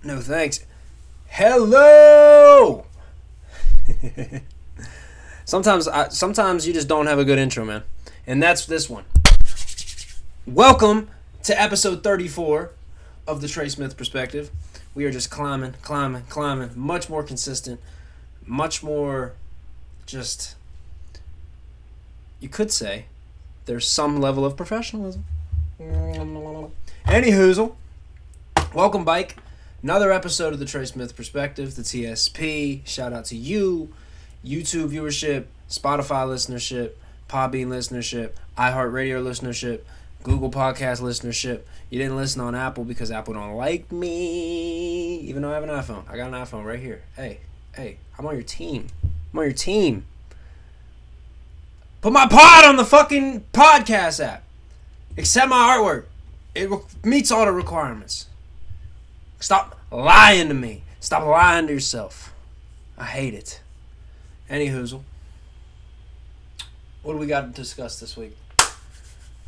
No thanks. Hello! Sometimes you just don't have a good intro, man. And that's this one. Welcome to episode 34 of the Trey Smith Perspective. We are just climbing. Much more consistent. Much more just... You could say there's some level of professionalism. Anyhoozle. Welcome, Bike. Another episode of the Trey Smith Perspective, the TSP. Shout out to you. YouTube viewership, Spotify listenership, Podbean listenership, iHeartRadio listenership, Google Podcast listenership. You didn't listen on Apple because Apple don't like me. Even though I have an iPhone. I got an iPhone right here. Hey, I'm on your team. Put my pod on the fucking podcast app. Accept my artwork. It meets all the requirements. Stop lying to me. Stop lying to yourself. I hate it. Anyhoozle. What do we got to discuss this week?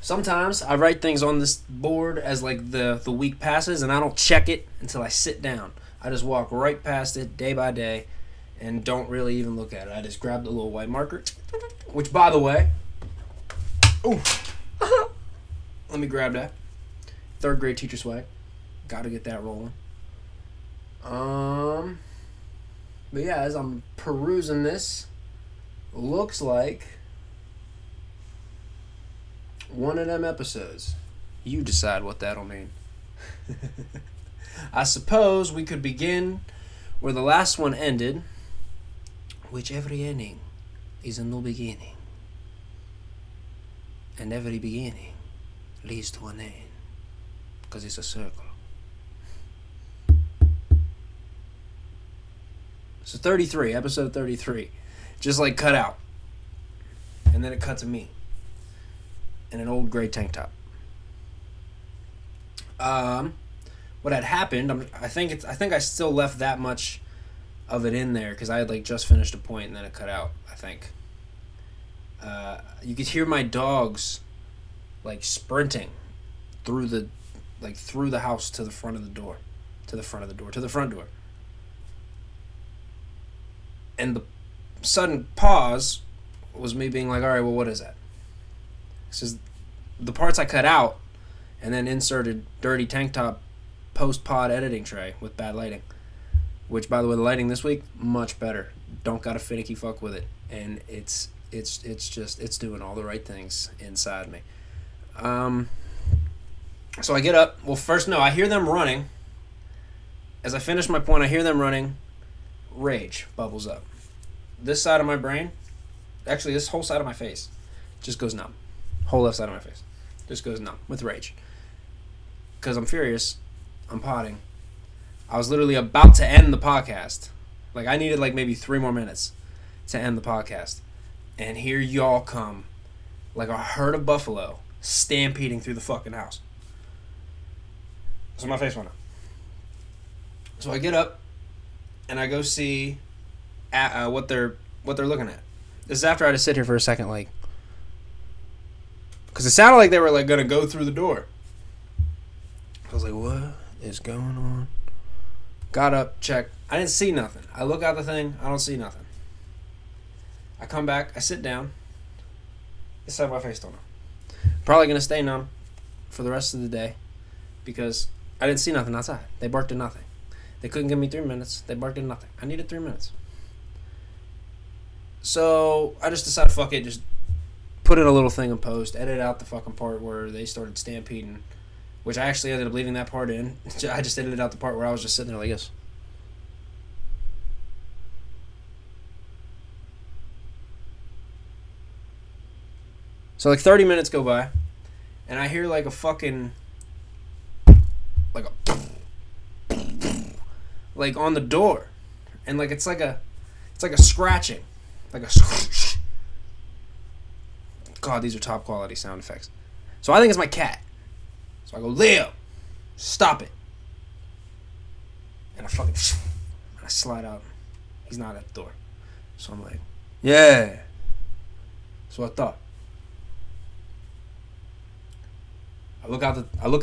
Sometimes I write things on this board as like the week passes and I don't check it until I sit down. I just walk right past it day by day and don't really even look at it. I just grab the little white marker, which by the way, let me grab that. 3rd grade teacher swag. Gotta get that rolling. But yeah, as I'm perusing this, looks like one of them episodes. You decide what that'll mean. I suppose we could begin where the last one ended, which every ending is a new beginning. And every beginning leads to an end. Because it's a circle. So 33, episode 33. Just like cut out. And then it cut to me. In an old gray tank top. What had happened, I think I still left that much of it in there because I had like just finished a point and then it cut out, I think. You could hear my dogs like sprinting through the house to the front door. And the sudden pause was me being like, all right, well, what is that? Because the parts I cut out and then inserted dirty tank top post-pod editing tray with bad lighting. Which, by the way, the lighting this week, much better. Don't got a finicky fuck with it. And it's doing all the right things inside me. So I get up. Well, first, no, I hear them running. As I finish my point, I hear them running. Rage bubbles up. This side of my brain, actually this whole side of my face, just goes numb. Whole left side of my face just goes numb with rage. Because I'm furious. I'm potting. I was literally about to end the podcast. Like, I needed like maybe 3 more minutes to end the podcast. And here y'all come like a herd of buffalo stampeding through the fucking house. So my face went up. So I get up and I go see what they're looking at. This is after I had to sit here for a second, like, because it sounded like they were like gonna go through the door. I was like, what is going on? Got up, checked. I didn't see nothing. I look out the thing. I don't see nothing. I come back. I sit down. This side of my face don't know. Probably gonna stay numb for the rest of the day because I didn't see nothing outside. They barked at nothing. They couldn't give me 3 minutes. They barked at nothing. I needed 3 minutes. So I just decided, fuck it, just put in a little thing in post, edit out the fucking part where they started stampeding, which I actually ended up leaving that part in. I just edited out the part where I was just sitting there like this. So like 30 minutes go by, and I hear like a fucking, like a, like on the door, and like it's like a scratching, like a. God, these are top quality sound effects. So I think it's my cat. So I go, Leo, stop it. And I slide out. He's not at the door. So I'm like, yeah. So I thought. I look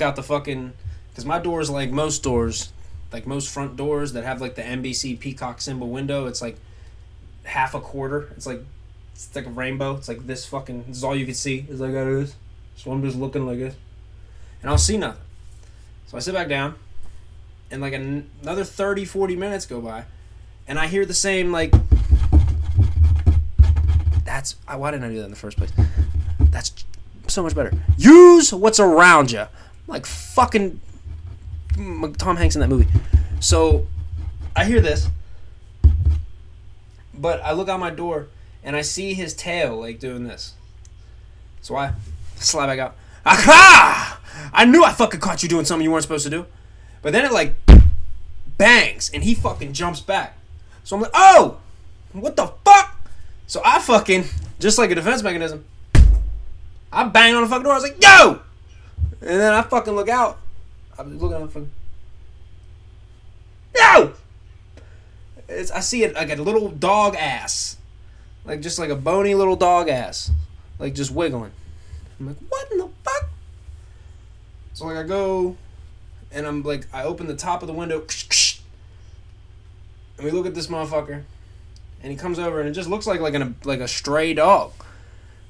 out the fucking, because my door is like most doors, like most front doors that have like the NBC peacock symbol window, it's like half a quarter. It's like a rainbow. It's like this fucking. This is all you can see. It's like that is. So I'm just looking like this, and I'll see nothing. So I sit back down, and like another 30, 40 minutes go by, and I hear the same like. Why didn't I do that in the first place? That's so much better. Use what's around you. Like fucking Tom Hanks in that movie. So I hear this, but I look out my door and I see his tail like doing this. So I slide back out. Aha! I knew I fucking caught you doing something you weren't supposed to do. But then it like bangs and he fucking jumps back. So I'm like, oh, what the fuck? So I fucking, just like a defense mechanism, I bang on the fucking door. I was like, yo! And then I fucking look out. I'm looking at the fucking, yo! I see it like a little dog ass. Like just like a bony little dog ass. Like just wiggling. I'm like, what in the fuck? So like I go, and I'm like, I open the top of the window, and we look at this motherfucker. And he comes over, and it just looks like a stray dog.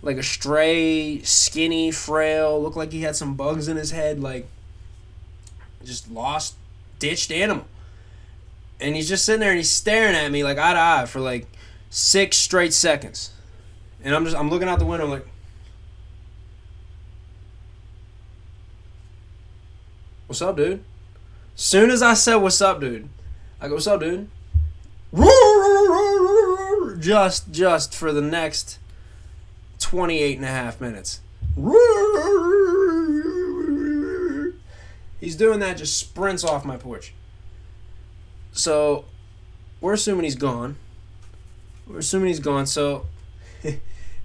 Like a stray, skinny, frail, looked like he had some bugs in his head, like just lost, ditched animal. And he's just sitting there and he's staring at me like eye to eye for like 6 straight seconds. And I'm looking out the window, I'm like, what's up, dude? Soon as I said what's up, dude, I go, what's up, dude? Just for the next 28 and a half minutes. He's doing that, just sprints off my porch. So we're assuming he's gone. So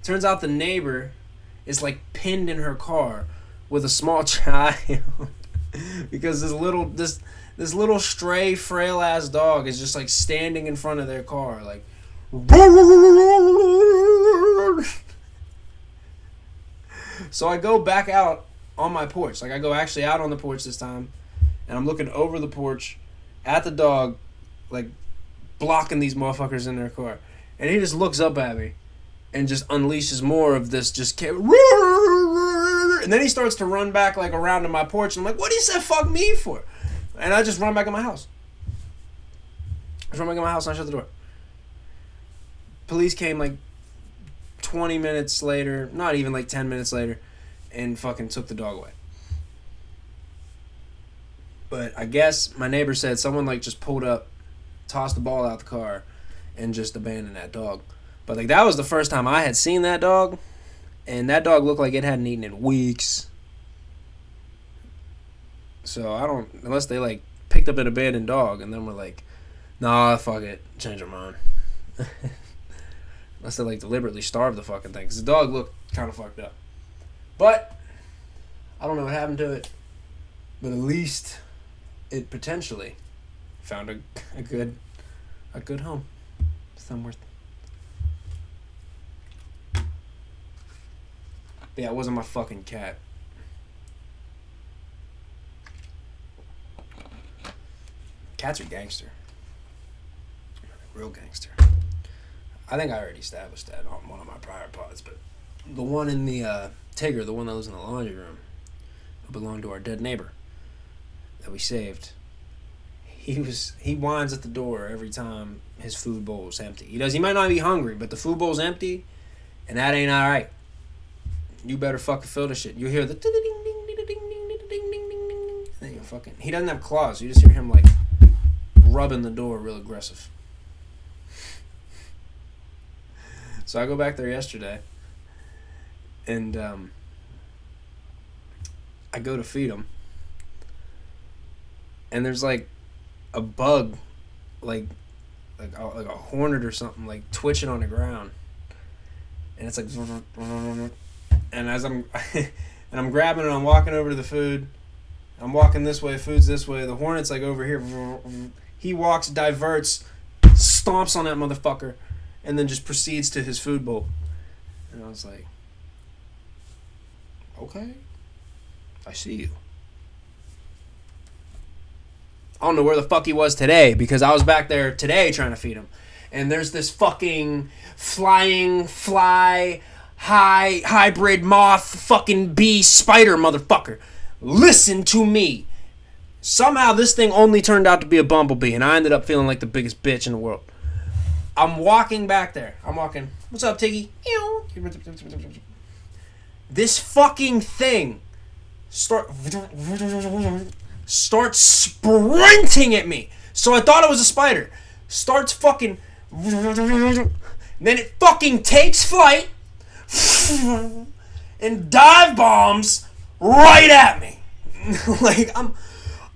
turns out the neighbor is like pinned in her car with a small child because this little stray frail ass dog is just like standing in front of their car like. So I go back out on my porch. Like I go actually out on the porch this time, and I'm looking over the porch at the dog, like blocking these motherfuckers in their car. And he just looks up at me and just unleashes more of this and then he starts to run back like around to my porch, and I'm like, what do you say fuck me for? And I just run back in my house. And I shut the door. Police came like 20 minutes later, not even like 10 minutes later, and fucking took the dog away. But I guess my neighbor said someone like just pulled up, tossed the ball out the car, and just abandoned that dog. But like that was the first time I had seen that dog, and that dog looked like it hadn't eaten in weeks. So I don't, unless they like picked up an abandoned dog and then were like, nah, fuck it, change our mind. Unless they like deliberately starved the fucking thing, because the dog looked kind of fucked up. But I don't know what happened to it, but at least it potentially found a good home somewhere. But yeah, it wasn't my fucking cat. Cats are gangster. Real gangster. I think I already established that on one of my prior pods, but the one in the Tigger, the one that was in the laundry room, who belonged to our dead neighbor that we saved, he whines at the door every time his food bowl is empty. He might not be hungry, but the food bowl's empty, and that ain't alright. You better fucking fill the shit. You hear the ding ding ding ding ding ding ding ding. Then you fucking. He doesn't have claws. You just hear him like rubbing the door real aggressive. So I go back there yesterday, and I go to feed him, and there's like a bug, like a hornet or something, like twitching on the ground, and it's like, and as I'm grabbing it, I'm walking over to the food. I'm walking this way, food's this way. The hornet's like over here. He walks, diverts, stomps on that motherfucker, and then just proceeds to his food bowl. And I was like, okay, I see you. I don't know where the fuck he was today because I was back there today trying to feed him. And there's this fucking hybrid moth fucking bee spider motherfucker. Listen to me. Somehow this thing only turned out to be a bumblebee, and I ended up feeling like the biggest bitch in the world. I'm walking back there. What's up, Tiggy? This fucking thing starts sprinting at me. So I thought it was a spider. Starts fucking... Then it fucking takes flight and dive bombs right at me. Like,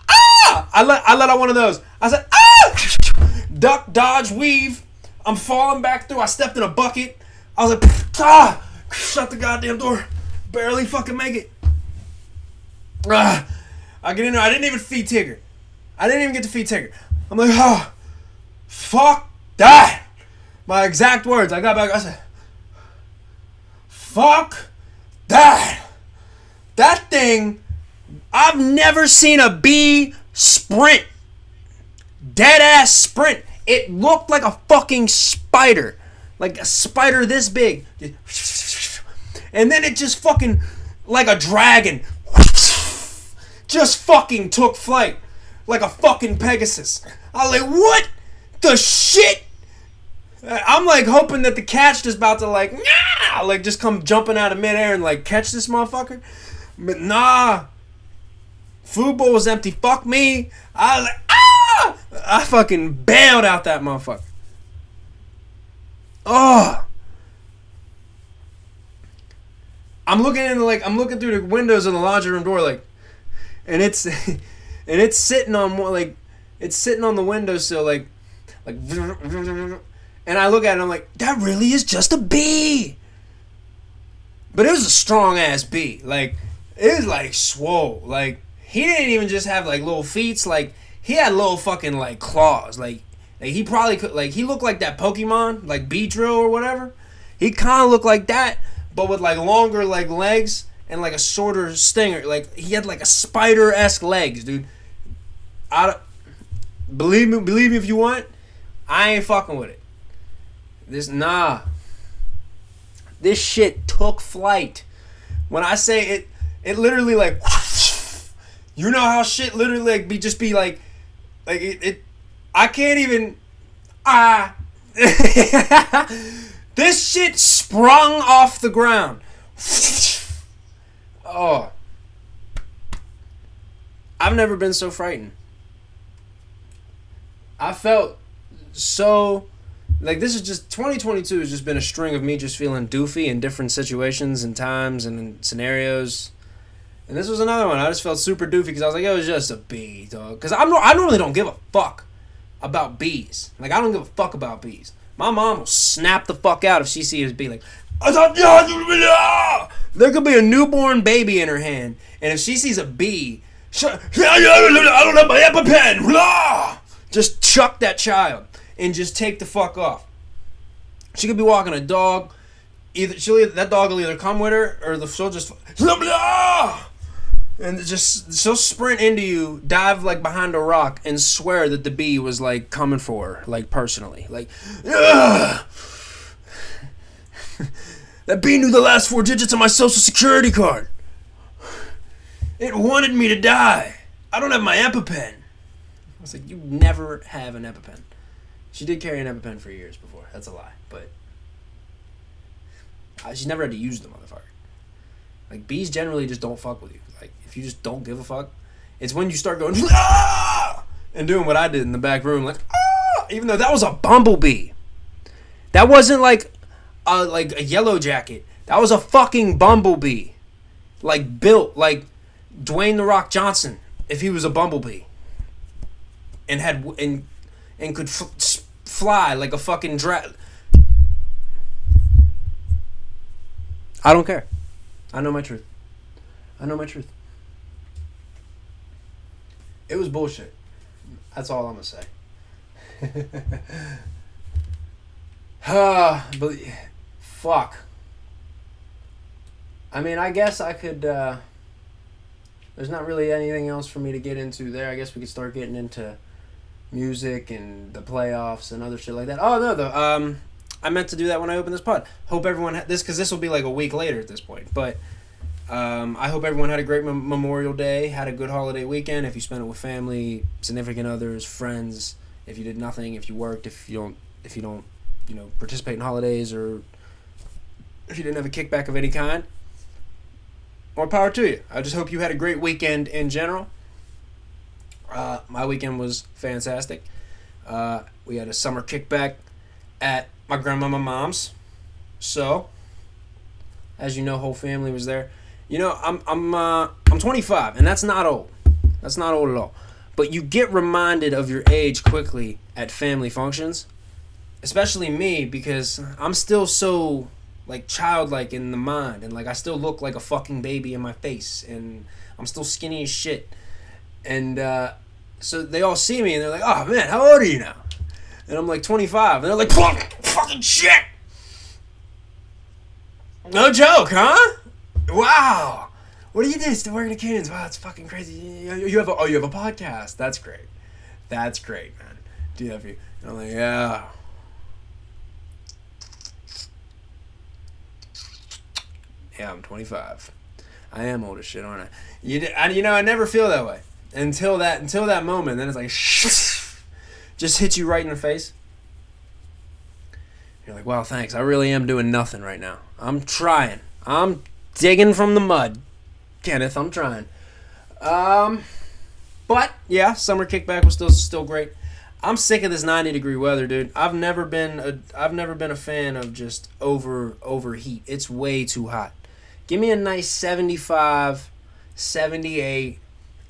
I let out one of those. I said, duck, dodge, weave. I'm falling back through. I stepped in a bucket. I was like, shut the goddamn door. Barely fucking make it. I get in there. I didn't even feed Tigger. I didn't even get to feed Tigger. I'm like, fuck that. My exact words. I got back. I said, fuck that. That thing, I've never seen a bee sprint. Dead ass sprint. It looked like a fucking spider. Like a spider this big. And then it just fucking, like a dragon, just fucking took flight. Like a fucking Pegasus. I was like, what the shit? I'm like hoping that the catch is about to like just come jumping out of midair and like catch this motherfucker. But nah. Food bowl was empty. Fuck me. I was like, I fucking bailed out that motherfucker. Oh. I'm looking through the windows of the laundry room door like, and it's sitting on the windowsill like, and I look at it and I'm like, that really is just a bee. But it was a strong ass bee. Like, it was like swole. Like, he didn't even just have like little feet. Like, he had little fucking like claws. Like he probably could, like, he looked like that Pokemon, like Beedrill or whatever. He kind of looked like that, but with like longer like legs and like a shorter stinger. Like, he had like a spider-esque legs, dude. Believe me if you want, I ain't fucking with it. This shit took flight. When I say it literally like, you know how shit literally like be like it I can't even this shit sprung off the ground. Oh, I've never been so frightened. I felt so like, this is just 2022 has just been a string of me just feeling doofy in different situations and times and in scenarios. And this was another one. I just felt super doofy because I was like, it was just a bee, dog. Because I normally don't give a fuck about bees. Like, I don't give a fuck about bees. My mom will snap the fuck out if she sees a bee. Like, there could be a newborn baby in her hand, and if she sees a bee, I don't have my EpiPen. Just chuck that child and just take the fuck off. She could be walking a dog. That dog will either come with her or she'll just and she'll sprint into you, dive like behind a rock, and swear that the bee was like coming for her, like personally, like, ugh. That bee knew the last 4 digits of my social security card. It wanted me to die. I don't have my EpiPen. I was like, you never have an EpiPen. She did carry an EpiPen for years before. That's a lie, but she never had to use the motherfucker. Like, bees generally just don't fuck with you. Like, if you just don't give a fuck, it's when you start going and doing what I did in the back room, like, even though that was a bumblebee. That wasn't like a yellow jacket. That was a fucking bumblebee. Like, built like Dwayne The Rock Johnson if he was a bumblebee. And could fly like a fucking I don't care. I know my truth. It was bullshit. That's all I'm gonna say. But fuck. I mean, I guess I could there's not really anything else for me to get into there. I guess we could start getting into music and the playoffs and other shit like that. Oh no, I meant to do that when I opened this pod. Hope everyone because this will be like a week later at this point. But I hope everyone had a great Memorial Day, had a good holiday weekend. If you spent it with family, significant others, friends. If you did nothing, if you worked, if you don't, participate in holidays, or if you didn't have a kickback of any kind, more power to you. I just hope you had a great weekend in general. My weekend was fantastic. We had a summer kickback at my grandmama mom's. So, as you know, whole family was there. I'm 25, and that's not old. That's not old at all. But you get reminded of your age quickly at family functions, especially me, because I'm still so childlike in the mind, and I still look like a fucking baby in my face, and I'm still skinny as shit. And so they all see me and they're like, "Oh man, how old are you now?" And I'm like 25, and they're like, "Fucking shit! No joke, huh? Wow. What do you do? Still working at Canes? Wow, that's fucking crazy. You have a podcast. That's great. That's great, man. Do that for you." And I'm like, "Yeah." Yeah, I'm 25. I am old as shit, aren't I? I never feel that way until that moment. Then it's like, just hits you right in the face. You're like, "Wow, thanks. I really am doing nothing right now. I'm trying. I'm digging from the mud, Kenneth. I'm trying." But yeah, summer kickback was still great. I'm sick of this 90-degree weather, dude. I've never been a fan of just overheat. It's way too hot. Give me a nice 75, 78,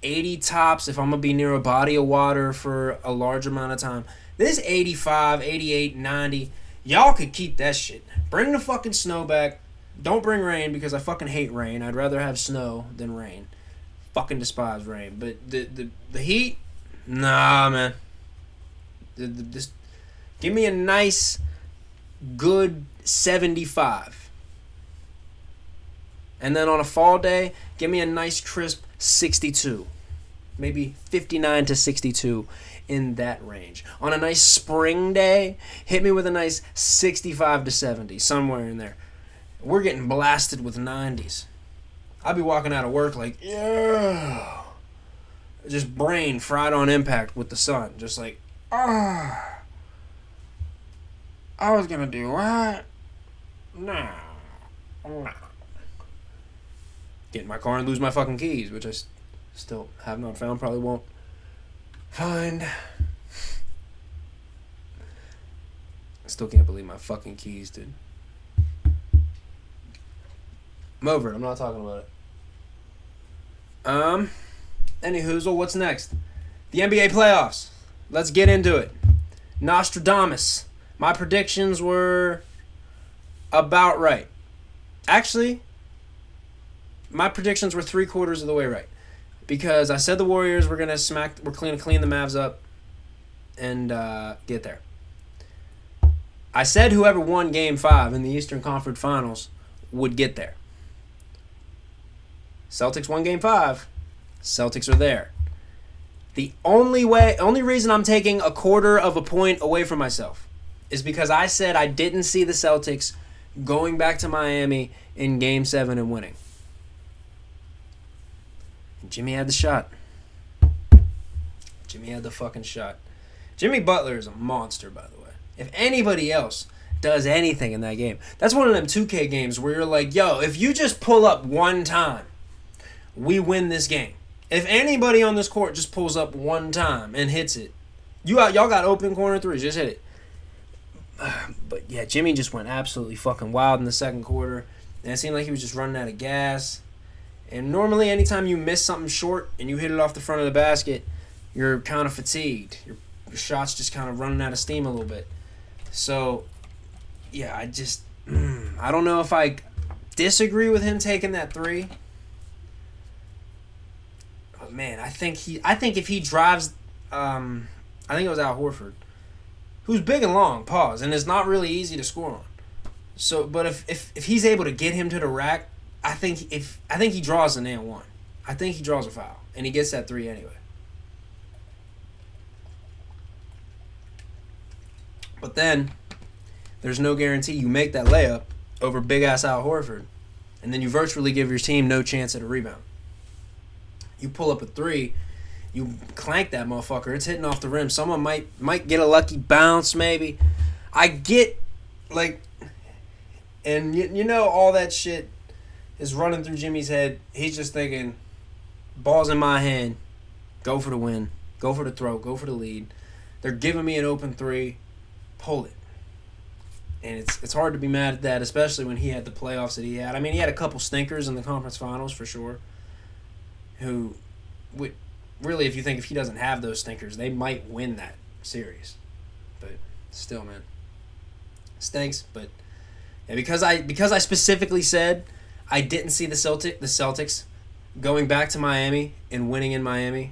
80 tops if I'm going to be near a body of water for a large amount of time. This 85, 88, 90, y'all could keep that shit. Bring the fucking snow back. Don't bring rain because I fucking hate rain. I'd rather have snow than rain. Fucking despise rain. But the heat, nah, man. Just give me a nice, good 75. And then on a fall day, give me a nice crisp 62. Maybe 59 to 62 in that range. On a nice spring day, hit me with a nice 65 to 70, somewhere in there. We're getting blasted with 90s. I'll be walking out of work like, yeah. Just brain fried on impact with the sun. Just like, I was going to do what? Nah. Get in my car and lose my fucking keys, which I still have not found, probably won't find. I still can't believe my fucking keys, dude. I'm over it. I'm not talking about it. Anywhoozle, what's next? The NBA playoffs. Let's get into it. Nostradamus. My predictions were about right. Actually, my predictions were 3/4 of the way right, because I said the Warriors were gonna clean the Mavs up, and get there. I said whoever won Game 5 in the Eastern Conference Finals would get there. Celtics won Game 5. Celtics are there. The only reason I'm taking 1/4 of a point away from myself is because I said I didn't see the Celtics going back to Miami in Game 7 and winning. Jimmy had the shot. Jimmy had the fucking shot. Jimmy Butler is a monster, by the way. If anybody else does anything in that game, that's one of them 2K games where you're like, yo, if you just pull up one time, we win this game. If anybody on this court just pulls up one time and hits it, y'all got open corner threes, just hit it. But yeah, Jimmy just went absolutely fucking wild in the second quarter, and it seemed like he was just running out of gas. And normally, anytime you miss something short and you hit it off the front of the basket, you're kind of fatigued. Your shot's just kind of running out of steam a little bit. So, yeah, I don't know if I disagree with him taking that three. But man, I think if he drives, I think it was Al Horford, who's big and long, and is not really easy to score on. So, but if he's able to get him to the rack, I think he draws an and one. I think he draws a foul. And he gets that 3 anyway. But then, there's no guarantee you make that layup over big-ass Al Horford. And then you virtually give your team no chance at a rebound. You pull up a 3, you clank that motherfucker. It's hitting off the rim. Someone might get a lucky bounce, maybe. I get, like, and you know all that shit is running through Jimmy's head. He's just thinking, ball's in my hand. Go for the win. Go for the throw. Go for the lead. They're giving me an open 3. Pull it. And it's hard to be mad at that, especially when he had the playoffs that he had. I mean, he had a couple stinkers in the conference finals for sure. Who would really, if he doesn't have those stinkers, they might win that series. But still, man, stinks. But yeah, because I specifically said I didn't see the Celtics going back to Miami and winning in Miami,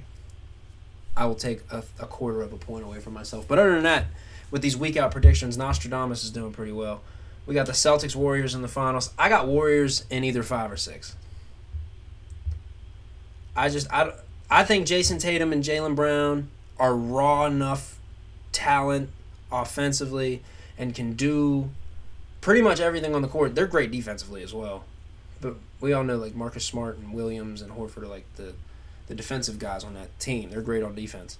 I will take a quarter of a point away from myself. But other than that, with these week out predictions, Nostradamus is doing pretty well. We got the Celtics Warriors in the finals. I got Warriors in either 5 or 6. I think Jason Tatum and Jaylen Brown are raw enough talent offensively and can do pretty much everything on the court. They're great defensively as well. But we all know like Marcus Smart and Williams and Horford are like the defensive guys on that team. They're great on defense.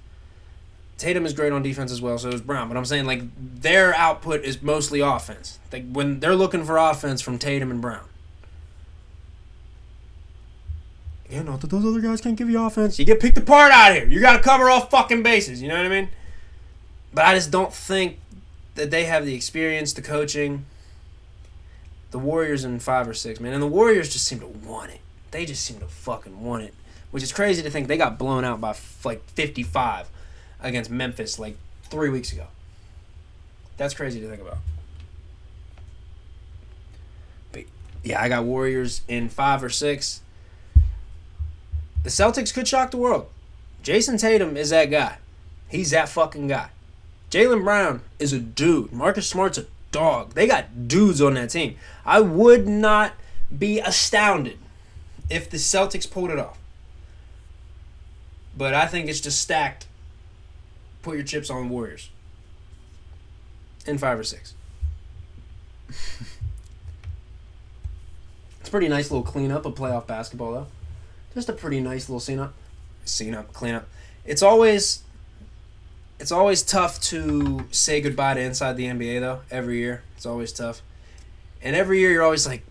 Tatum is great on defense as well, so is Brown. But I'm saying like their output is mostly offense. Like when they're looking for offense from Tatum and Brown. You know, those other guys can't give you offense. You get picked apart out here. You got to cover all fucking bases. You know what I mean? But I just don't think that they have the experience, the coaching. The Warriors in 5 or 6, man. And the Warriors just seem to want it. They just seem to fucking want it. Which is crazy to think they got blown out by like 55 against Memphis like 3 weeks ago. That's crazy to think about. But yeah, I got Warriors in 5 or 6. The Celtics could shock the world. Jason Tatum is that guy. He's that fucking guy. Jaylen Brown is a dude. Marcus Smart's a dog. They got dudes on that team. I would not be astounded if the Celtics pulled it off. But I think it's just stacked. Put your chips on Warriors. In 5 or 6. It's a pretty nice little cleanup of playoff basketball, though. Just a pretty nice little cleanup. It's always tough to say goodbye to inside the NBA, though, every year. It's always tough. And every year you're always like,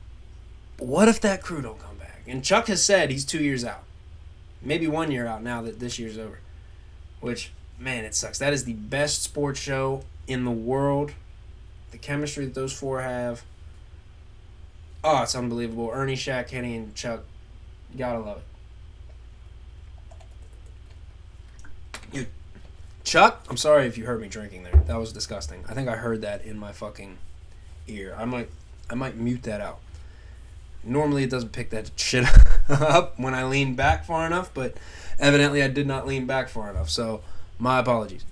what if that crew don't come back? And Chuck has said he's 2 years out. Maybe 1 year out now that this year's over. Which, man, it sucks. That is the best sports show in the world. The chemistry that those four have. Oh, it's unbelievable. Ernie, Shaq, Kenny, and Chuck. You gotta love it. Chuck, I'm sorry if you heard me drinking there. That was disgusting. I think I heard that in my fucking ear. I might mute that out. Normally it doesn't pick that shit up when I lean back far enough, but evidently I did not lean back far enough, so my apologies.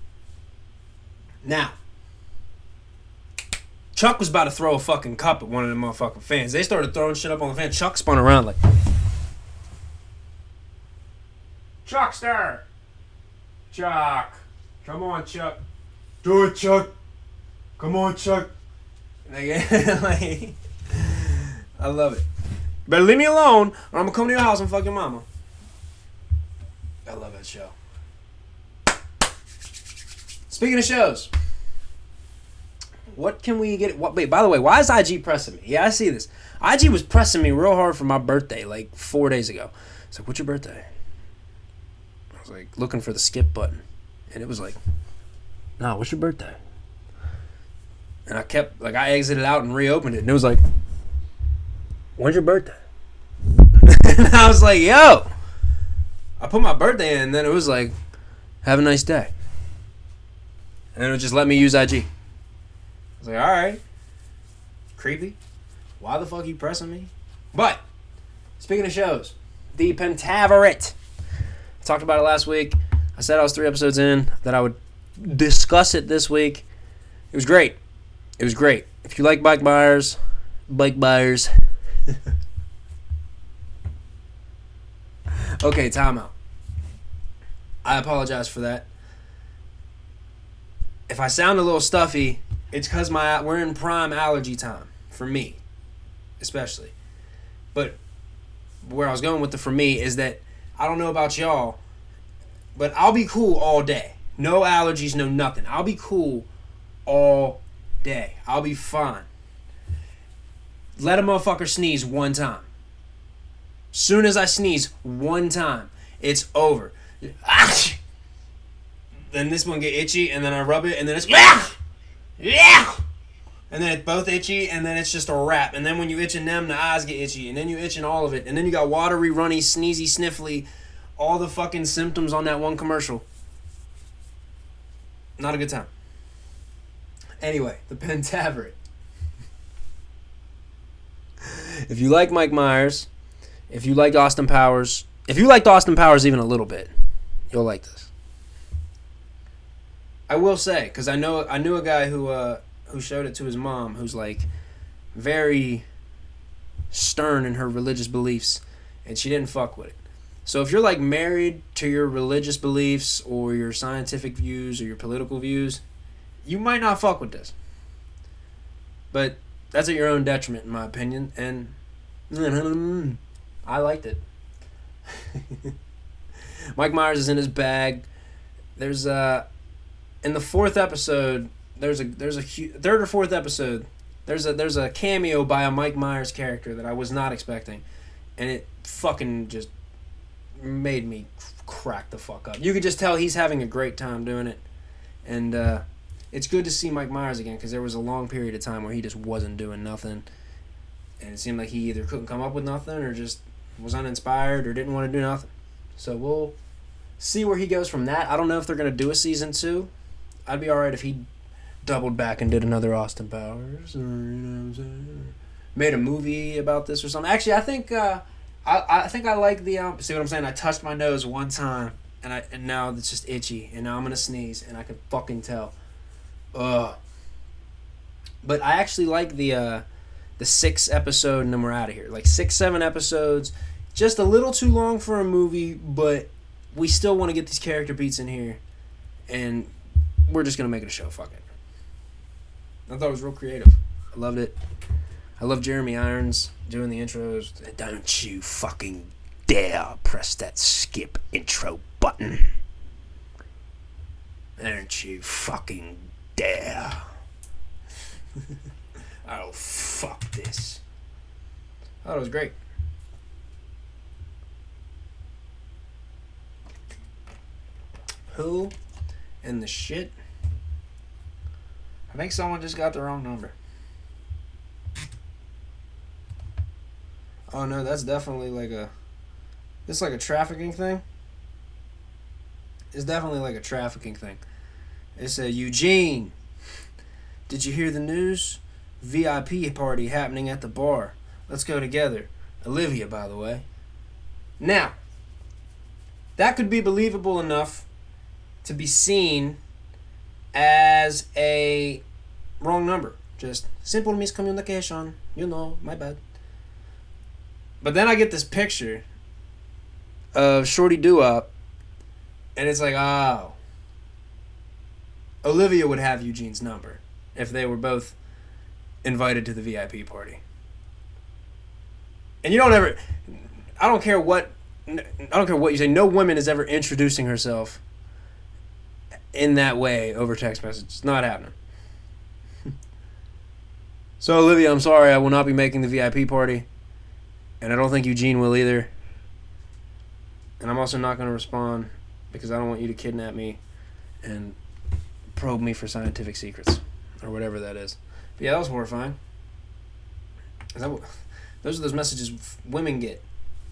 Now, Chuck was about to throw a fucking cup at one of them motherfucking fans. They started throwing shit up on the fan. Chuck spun around like, Chuckster! Chuck! Come on, Chuck. Do it, Chuck. Come on, Chuck. Like, I love it. Better leave me alone, or I'm gonna come to your house and fuck your mama. I love that show. Speaking of shows, what can we get? Wait, by the way, why is IG pressing me? Yeah, I see this. IG was pressing me real hard for my birthday like 4 days ago. It's like, what's your birthday? I was like, looking for the skip button. And it was like, no, what's your birthday? And I kept, like, I exited out and reopened it. And it was like, when's your birthday? And I was like, yo. I put my birthday in, and then it was like, have a nice day. And then it just let me use IG. I was like, all right. Creepy. Why the fuck are you pressing me? But, speaking of shows, the Pentaverate. I talked about it last week. I said I was 3 episodes in, that I would discuss it this week. It was great. It was great. If you like bike buyers, Okay, timeout. I apologize for that. If I sound a little stuffy, it's because we're in prime allergy time. For me, especially. But where I was going with the for me is that I don't know about y'all, but I'll be cool all day. No allergies, no nothing. I'll be cool all day. I'll be fine. Let a motherfucker sneeze one time. Soon as I sneeze one time, it's over. Then this one get itchy, and then I rub it, and then it's and then it's both itchy, and then it's just a wrap. And then when you itching them, the eyes get itchy, and then you itching all of it, and then you got watery, runny, sneezy, sniffly, all the fucking symptoms on that one commercial. Not a good time. Anyway, the Pentaverate. If you like Mike Myers, if you liked Austin Powers, if you liked Austin Powers even a little bit, you'll like this. I will say, because I knew a guy who showed it to his mom, who's like very stern in her religious beliefs, and she didn't fuck with it. So if you're like married to your religious beliefs or your scientific views or your political views, you might not fuck with this. But that's at your own detriment, in my opinion, and I liked it. Mike Myers is in his bag. There's in the fourth episode, there's a third or fourth episode, there's a cameo by a Mike Myers character that I was not expecting, and it fucking just made me crack the fuck up. You could just tell he's having a great time doing it, and it's good to see Mike Myers again, because there was a long period of time where he just wasn't doing nothing, and it seemed like he either couldn't come up with nothing or just was uninspired or didn't want to do nothing. So we'll see where he goes from that. I don't know if they're going to do a season 2. I'd be alright if he doubled back and did another Austin Powers, or, you know what I'm saying, made a movie about this or something. Actually, I think I like the see what I'm saying? I touched my nose one time, and now it's just itchy, and now I'm gonna sneeze, and I can fucking tell. But I actually like the 6 episode, and then we're out of here. Like 6-7 episodes, just a little too long for a movie, but we still want to get these character beats in here, and we're just gonna make it a show. Fuck it. I thought it was real creative. I loved it. I love Jeremy Irons doing the intros. Don't you fucking dare press that skip intro button. Don't you fucking dare. Oh, fuck this. I thought it was great. Who in the shit? I think someone just got the wrong number. Oh no, that's definitely like it's like a trafficking thing. It's definitely like a trafficking thing. It said, Eugene, did you hear the news? VIP party happening at the bar. Let's go together. Olivia, by the way. Now, that could be believable enough to be seen as a wrong number. Just simple miscommunication. You know, my bad. But then I get this picture of Shorty Doo-Wop, and it's like, oh, Olivia would have Eugene's number if they were both invited to the VIP party. And you don't ever, I don't care what you say. No woman is ever introducing herself in that way over text message. It's not happening. So Olivia, I'm sorry, I will not be making the VIP party. And I don't think Eugene will either. And I'm also not going to respond because I don't want you to kidnap me and probe me for scientific secrets or whatever that is. But yeah, that was horrifying. Those are those messages women get.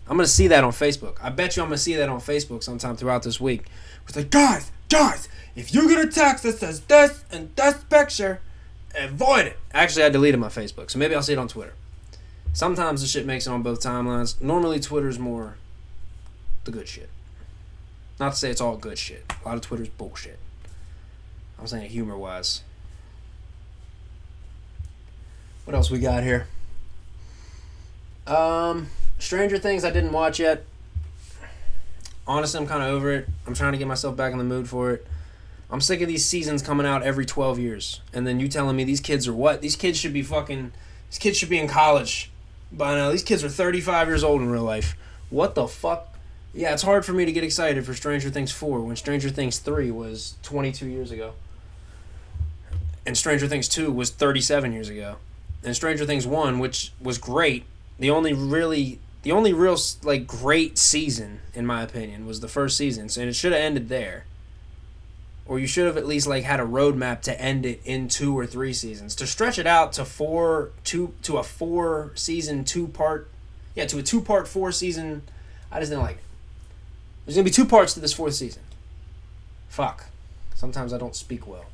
I'm going to see that on Facebook. I bet you I'm going to see that on Facebook sometime throughout this week. It's like, guys, if you get a text that says this and this picture, avoid it. Actually, I deleted my Facebook, so maybe I'll see it on Twitter. Sometimes the shit makes it on both timelines. Normally, Twitter's more the good shit. Not to say it's all good shit. A lot of Twitter's bullshit. I'm saying humor-wise. What else we got here? Stranger Things I didn't watch yet. Honestly, I'm kind of over it. I'm trying to get myself back in the mood for it. I'm sick of these seasons coming out every 12 years. And then you telling me these kids are what? These kids should be in college by now. These kids are 35 years old in real life. What the fuck? Yeah, it's hard for me to get excited for Stranger Things 4 when Stranger Things 3 was 22 years ago. And Stranger Things 2 was 37 years ago. And Stranger Things 1, which was great, the only real like great season in my opinion was the first season. So, and it should have ended there. Or you should have at least like had a roadmap to end it in 2 or 3 seasons. To stretch it out to a 4 season 2-part, to a 2-part 4 season, I just didn't like it. There's gonna be 2 parts to this 4th season. Fuck. Sometimes I don't speak well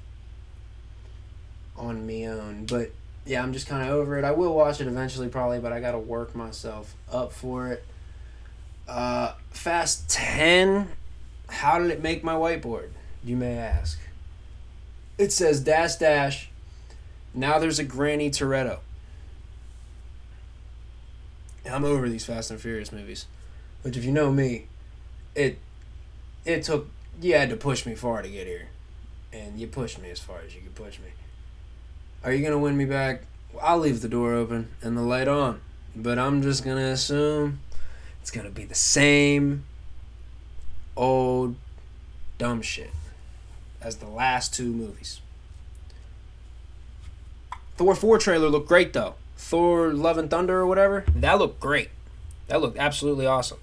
on me own, but yeah, I'm just kind of over it. I will watch it eventually probably, but I gotta work myself up for it. Fast 10. How did it make my whiteboard? You may ask. It says dash dash. Now there's a Granny Toretto. I'm over these Fast and Furious movies. Which if you know me, it took, you had to push me far to get here. And you pushed me as far as you could push me. Are you going to win me back? I'll leave the door open and the light on. But I'm just going to assume it's going to be the same old dumb shit as the last 2 movies. Thor 4 trailer looked great though. Thor Love and Thunder or whatever, that looked great. That looked absolutely awesome.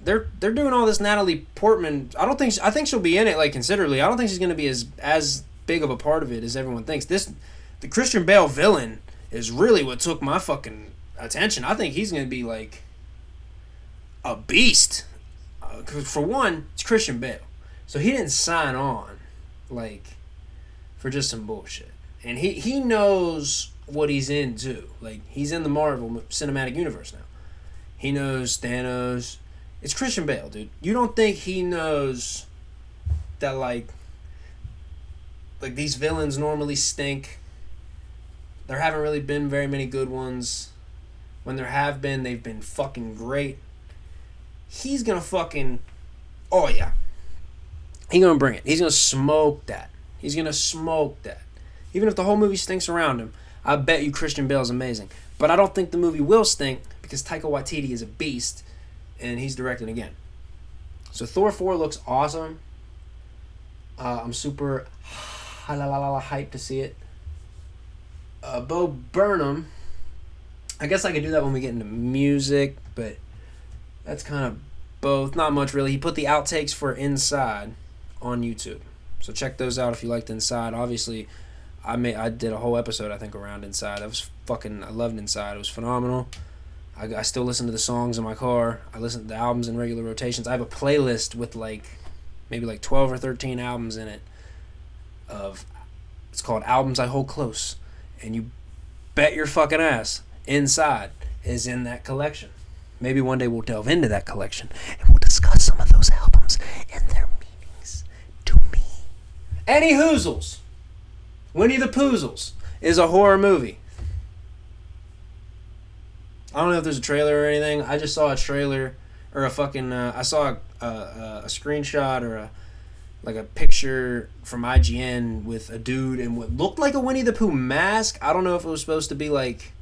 They're doing all this Natalie Portman. I think she'll be in it like considerably. I don't think she's going to be as big of a part of it as everyone thinks. The Christian Bale villain is really what took my fucking attention. I think he's going to be like a beast. 'Cause for one, it's Christian Bale. So he didn't sign on, like, for just some bullshit. And he knows what he's into. Like, he's in the Marvel Cinematic Universe now. He knows Thanos. It's Christian Bale, dude. You don't think he knows that, like these villains normally stink? There haven't really been very many good ones. When there have been, they've been fucking great. He's gonna fucking... Oh, yeah. He's gonna bring it. He's gonna smoke that. Even if the whole movie stinks around him, I bet you Christian Bale's amazing. But I don't think the movie will stink because Taika Waititi is a beast and he's directing again. So Thor 4 looks awesome. I'm super hyped to see it. Bo Burnham. I guess I could do that when we get into music, but that's kind of both. Not much really. He put the outtakes for Inside on YouTube. So check those out if you liked Inside. Obviously, I did a whole episode, I think, around Inside. I loved Inside. It was phenomenal. I still listen to the songs in my car. I listen to the albums in regular rotations. I have a playlist with maybe 12 or 13 albums in it. It's called Albums I Hold Close. And you bet your fucking ass Inside is in that collection. Maybe one day we'll delve into that collection and we'll discuss some of those albums and their meanings to me. Any Hoozles. Winnie the Poozles is a horror movie. I don't know if there's a trailer or anything. I just saw a trailer or a fucking... I saw a screenshot or a picture from IGN with a dude in what looked like a Winnie the Pooh mask. I don't know if it was supposed to be like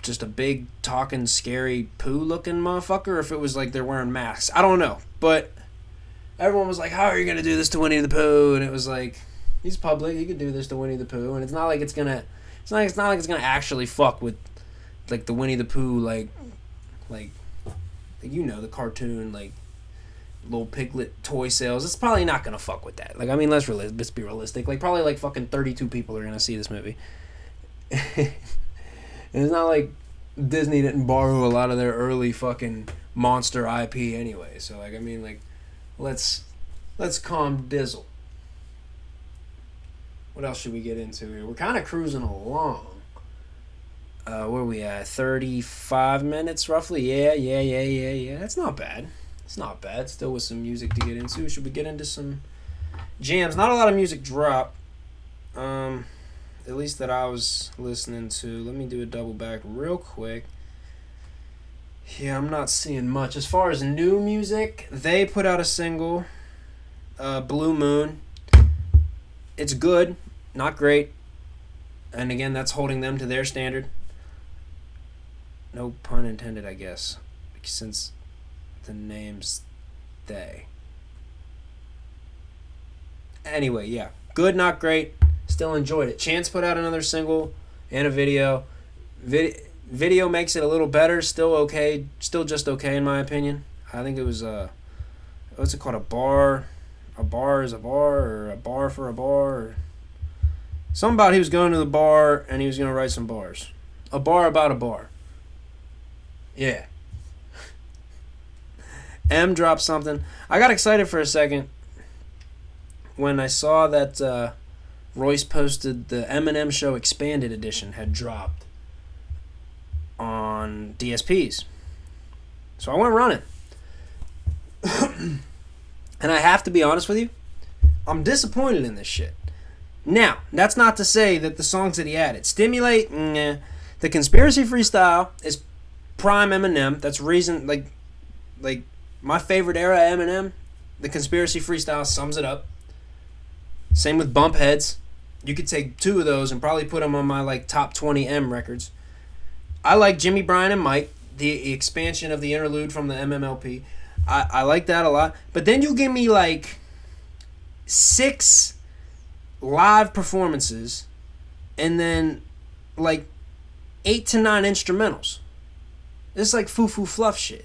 just a big talking scary Pooh looking motherfucker or if it was like they're wearing masks. I don't know. But everyone was like, how are you going to do this to Winnie the Pooh? And it was like, he's public. He could do this to Winnie the Pooh. And it's not like it's going to... It's not like it's going to actually fuck with like the Winnie the Pooh like you know, the cartoon like little piglet toy sales. It's probably not gonna fuck with that. Like, I mean, let's be realistic. Like, probably like fucking 32 people are gonna see this movie. And it's not like Disney didn't borrow a lot of their early fucking monster IP anyway. So like, I mean, like, let's calm dizzle. What else should we get into here? We're kind of cruising along. Where are we at? 35 minutes roughly? Yeah. That's not bad. It's not bad. Still with some music to get into. Should we get into some jams? Not a lot of music dropped. At least that I was listening to. Let me do a double back real quick. Yeah, I'm not seeing much. As far as new music, they put out a single, Blue Moon. It's good, not great. And again, that's holding them to their standard. No pun intended, I guess, since the name's they. Anyway, yeah. Good, not great. Still enjoyed it. Chance put out another single and a video. Video makes it a little better. Still okay. Still just okay in my opinion. I think it was what's it called? A bar is a bar, or a bar for a bar, or something about he was going to the bar and he was going to write some bars. A bar about a bar. Yeah. M dropped something. I got excited for a second when I saw that Royce posted the Eminem Show Expanded Edition had dropped on DSPs. So I went running. And I have to be honest with you, I'm disappointed in this shit. Now, that's not to say that the songs that he added, Stimulate, the Conspiracy Freestyle is prime Eminem. That's reason, like my favorite era Eminem, the Conspiracy Freestyle sums it up. Same with Bump Heads. You could take two of those and probably put them on my like top 20 M records. I like Jimmy, Brian, and Mike, the expansion of the interlude from the MMLP. I like that a lot. But then you give me like 6 live performances and then like 8 to 9 instrumentals. It's like foo-foo fluff shit.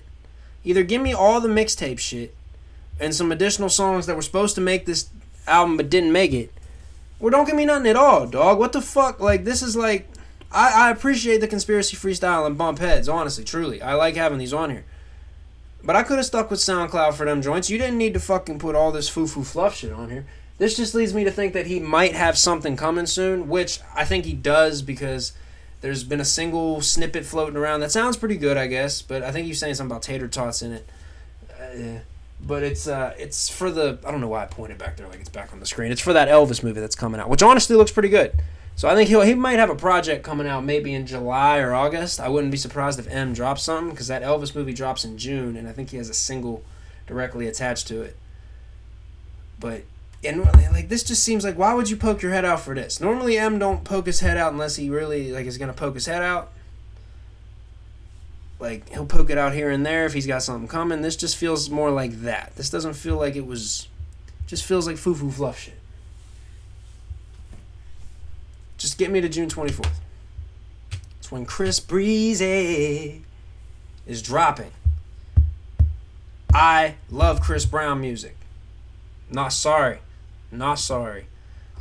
Either give me all the mixtape shit and some additional songs that were supposed to make this album but didn't make it, or don't give me nothing at all, dog. What the fuck? Like, this is like... I appreciate the Conspiracy Freestyle and Bump Heads, honestly, truly. I like having these on here. But I could have stuck with SoundCloud for them joints. You didn't need to fucking put all this foo-foo fluff shit on here. This just leads me to think that he might have something coming soon, which I think he does, because there's been a single snippet floating around that sounds pretty good, I guess, but I think he's saying something about tater tots in it. But it's for the... I don't know why I pointed back there like it's back on the screen. It's for that Elvis movie that's coming out, which honestly looks pretty good. So I think he might have a project coming out maybe in July or August. I wouldn't be surprised if M drops something, because that Elvis movie drops in June, and I think he has a single directly attached to it. But, and like, this just seems like, why would you poke your head out for this? Normally M don't poke his head out unless he really like is gonna poke his head out. Like, he'll poke it out here and there if he's got something coming. This just feels more like that. This doesn't feel like it was... Just feels like foo-foo fluff shit. Just get me to June 24th. It's when Chris Breezy is dropping. I love Chris Brown music. Not sorry. Not sorry.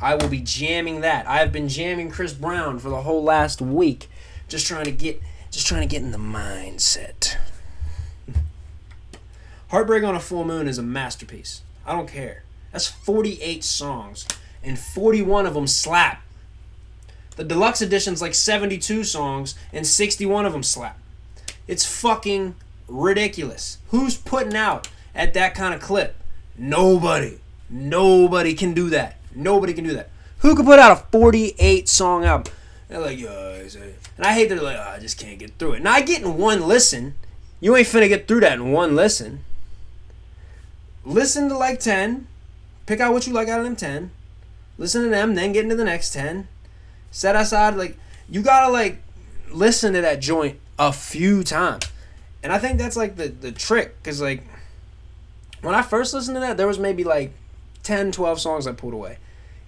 I will be jamming that. I have been jamming Chris Brown for the whole last week. Just trying to get in the mindset. Heartbreak on a Full Moon is a masterpiece. I don't care. That's 48 songs, and 41 of them slap. The deluxe edition's like 72 songs, and 61 of them slap. It's fucking ridiculous. Who's putting out at that kind of clip? Nobody. Nobody can do that. Nobody can do that. Who could put out a 48 song album? They're like, yo, and I hate that they're like, I just can't get through it. Now, I get in one listen. You ain't finna get through that in one listen. Listen to like 10. Pick out what you like out of them 10. Listen to them, then get into the next 10. Set aside, like, you gotta, like, listen to that joint a few times. And I think that's, like, the trick. Because, like, when I first listened to that, there was maybe, like, 10, 12 songs I pulled away.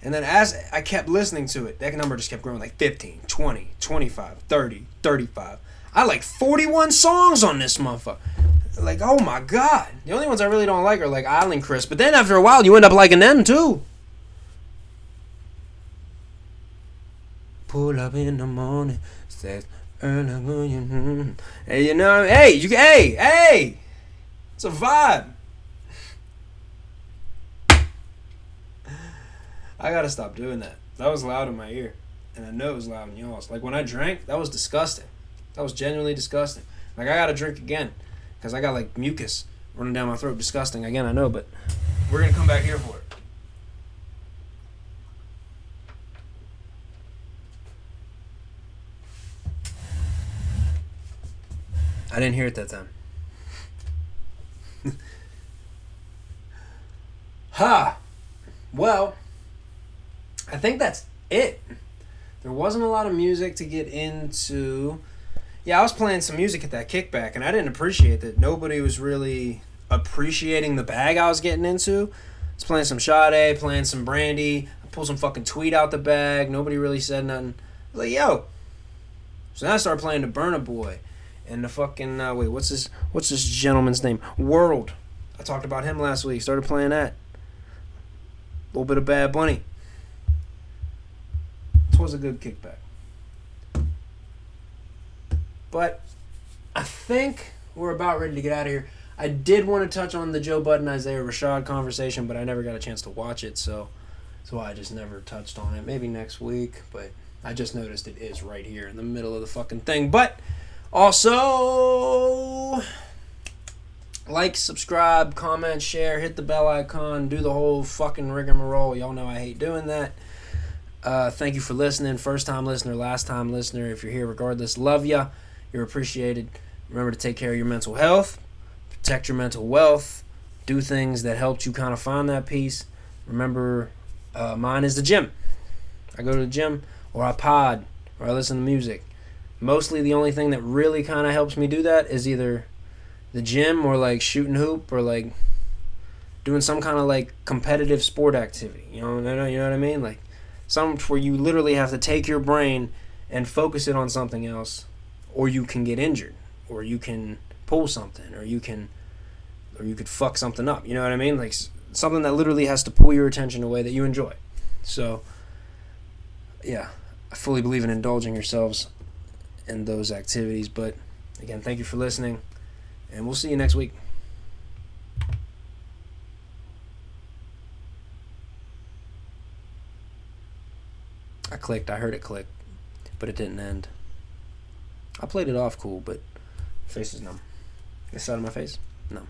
And then as I kept listening to it, that number just kept growing, like, 15, 20, 25, 30, 35. I like 41 songs on this motherfucker. Like, oh, my God. The only ones I really don't like are, like, Island Chris. But then after a while, you end up liking them, too. Pull up in the morning, says early morning. Hey, you know, hey, it's a vibe. I gotta stop doing that. That was loud in my ear, and I know it was loud in y'all's. Like when I drank, that was disgusting. That was genuinely disgusting. Like I gotta drink again, cause I got like mucus running down my throat. Disgusting again, I know, but we're gonna come back here for it. I didn't hear it that time. Well, I think that's it. There wasn't a lot of music to get into. Yeah, I was playing some music at that kickback, and I didn't appreciate that. Nobody was really appreciating the bag I was getting into. I was playing some Sade, playing some Brandy. I pulled some fucking tweed out the bag. Nobody really said nothing. I was like, yo. So then I started playing the Burna Boy. And the fucking, what's this gentleman's name? World. I talked about him last week. Started playing that. A little bit of Bad Bunny. It was a good kickback. But I think we're about ready to get out of here. I did want to touch on the Joe Budden Isaiah Rashad conversation, but I never got a chance to watch it, so that's why I just never touched on it. Maybe next week, but I just noticed it is right here in the middle of the fucking thing. But also, like, subscribe, comment, share, hit the bell icon, do the whole fucking rigmarole. Y'all know I hate doing that. Thank you for listening. First time listener, last time listener. If you're here regardless, love ya. You're appreciated. Remember to take care of your mental health. Protect your mental wealth. Do things that helped you kind of find that peace. Remember, mine is the gym. I go to the gym, or I pod, or I listen to music. Mostly the only thing that really kind of helps me do that is either the gym or like shooting hoop or like doing some kind of like competitive sport activity. You know what I mean? Like some where you literally have to take your brain and focus it on something else, or you can get injured, or you can pull something, or you could fuck something up. You know what I mean? Like something that literally has to pull your attention away that you enjoy. So, yeah, I fully believe in indulging yourselves in those activities. But again, thank you for listening, and we'll see you next week. I heard it click, but it didn't end. I played it off cool, but face is numb. This side of my face? No.